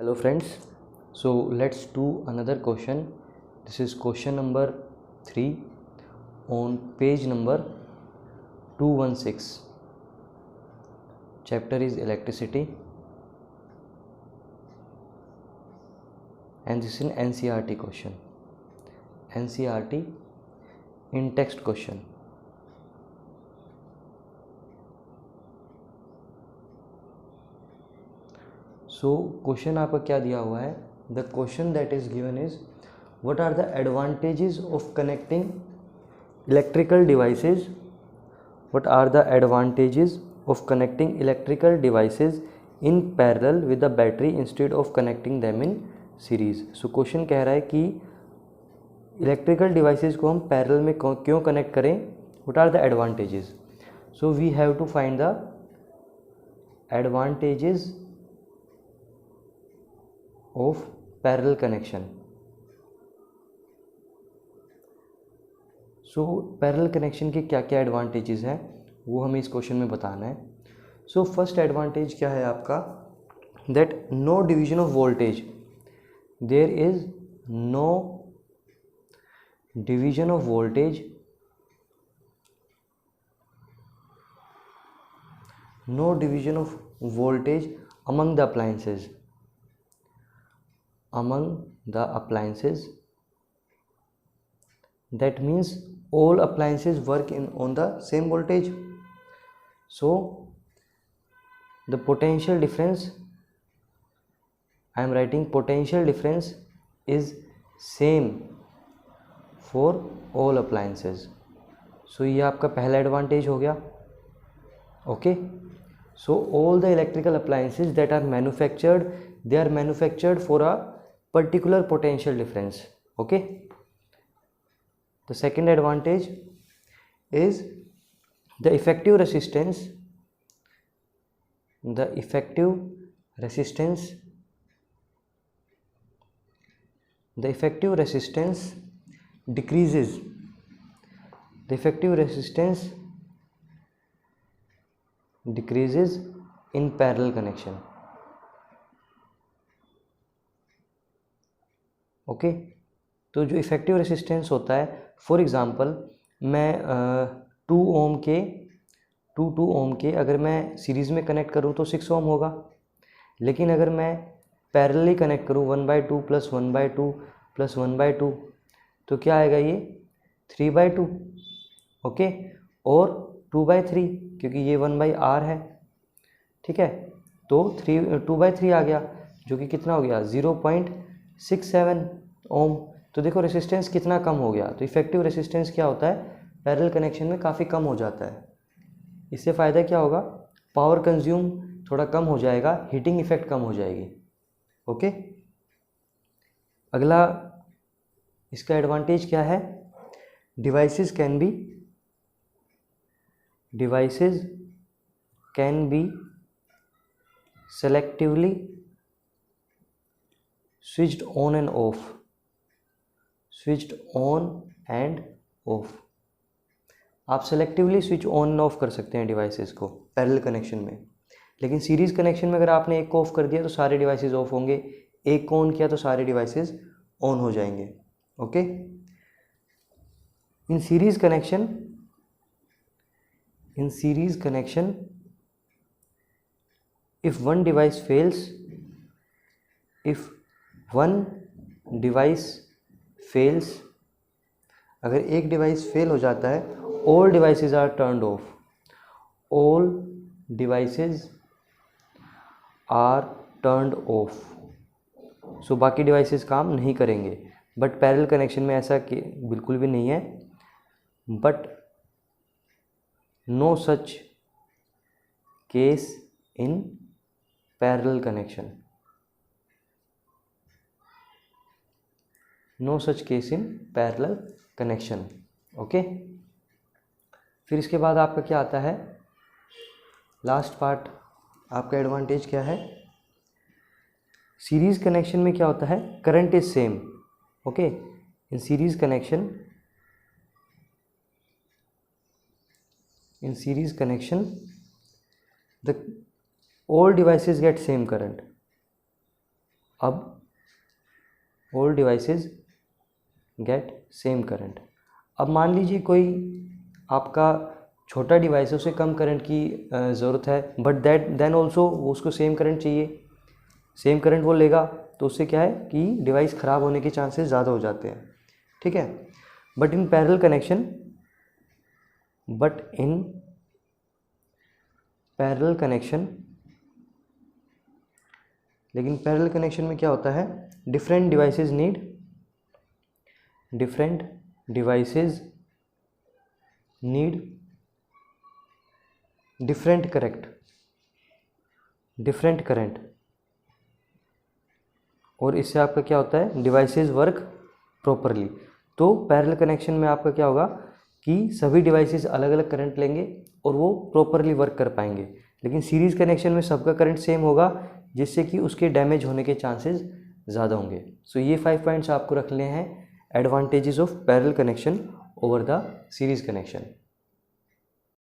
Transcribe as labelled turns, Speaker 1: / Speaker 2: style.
Speaker 1: Hello friends, so let's do another question. This is question number 3 on page number 216. Chapter is electricity and this is an NCERT question. NCERT in text question. So question आपका क्या दिया हुआ है? The question that is given is what are the advantages of connecting electrical devices? What are the advantages of connecting electrical devices in parallel with the battery instead of connecting them in series? So question कह रहा है कि electrical devices को हम parallel में क्यों connect करें? What are the advantages? So we have to find the advantages of parallel connection. So parallel connection के क्या क्या एडवांटेजेस हैं वो हमें इस क्वेश्चन में बताना है. सो फर्स्ट एडवांटेज क्या है आपका? That no division of voltage. There is no division of voltage, no division of voltage among the appliances. Among the appliances, that means all appliances work on the same voltage. So the potential difference, I am writing potential difference is same for all appliances. So ये आपका पहला advantage हो गया. Okay, so all the electrical appliances that are manufactured, they are manufactured for a particular potential difference. Okay, the second advantage is the effective resistance. The effective resistance, the effective resistance decreases. The effective resistance decreases in parallel connection. Okay, तो जो effective resistance होता है, for example मैं 2 ओम के अगर मैं series में connect करूँ तो 6 ओम होगा. लेकिन अगर मैं पैरेलली कनेक्ट करूँ 1/2 + 1/2 + 1/2 तो क्या आएगा? ये 3/2. ओके, और 2/3 क्योंकि ये 1/r है. ठीक है, तो 2/3 आ गया जो कि कितना हो गया? 0.67 ओम. तो देखो रेसिस्टेंस कितना कम हो गया. तो इफेक्टिव रेसिस्टेंस क्या होता है? पैरेलल कनेक्शन में काफ़ी कम हो जाता है. इससे फ़ायदा क्या होगा? पावर कंज्यूम थोड़ा कम हो जाएगा, हीटिंग इफेक्ट कम हो जाएगी. ओके, अगला इसका एडवांटेज क्या है? Devices can be selectively switched on and off. आप selectively switch on end of कर सकते हैं डिवाइसेस को पैरेलल कनेक्शन में. लेकिन सीरीज कनेक्शन में अगर आपने एक को ऑफ कर दिया तो सारे डिवाइसेस ऑफ होंगे, एक को ऑन किया तो सारे डिवाइसेस ऑन हो जाएंगे. Okay, in series connection if one device fails, अगर एक डिवाइस फेल हो जाता है, all devices are turned off. All devices are turned off. So बाकी डिवाइसेस काम नहीं करेंगे. बट पैरेलल कनेक्शन में ऐसा बिल्कुल भी नहीं है. But no such case in parallel connection. No such case in parallel connection. Okay, फिर इसके बाद आपका क्या आता है? लास्ट पार्ट आपका एडवांटेज क्या है? सीरीज कनेक्शन में क्या होता है? Current is same. Okay, in series connection the all devices get same current. अब all devices get same current। अब मान लीजिए कोई आपका छोटा डिवाइस है, उसे कम करंट की ज़रूरत है, बट देन ऑल्सो उसको सेम करंट चाहिए, सेम करंट वो लेगा, तो उससे क्या है कि डिवाइस ख़राब होने के चांसेस ज़्यादा हो जाते हैं, ठीक है। बट इन पैरेलल कनेक्शन लेकिन पैरेलल कनेक्शन में क्या होता है, different devices need different current, और इससे आपका क्या होता है, डिवाइसेस वर्क प्रॉपरली। तो पैरेलल कनेक्शन में आपका क्या होगा कि सभी डिवाइसेस अलग अलग करंट लेंगे और वो प्रॉपरली वर्क कर पाएंगे। लेकिन सीरीज़ कनेक्शन में सबका करंट सेम होगा, जिससे कि उसके डैमेज होने के चांसेस ज़्यादा होंगे। सो ये 5 पॉइंट्स आपको रखने हैं advantages of parallel connection over the series connection.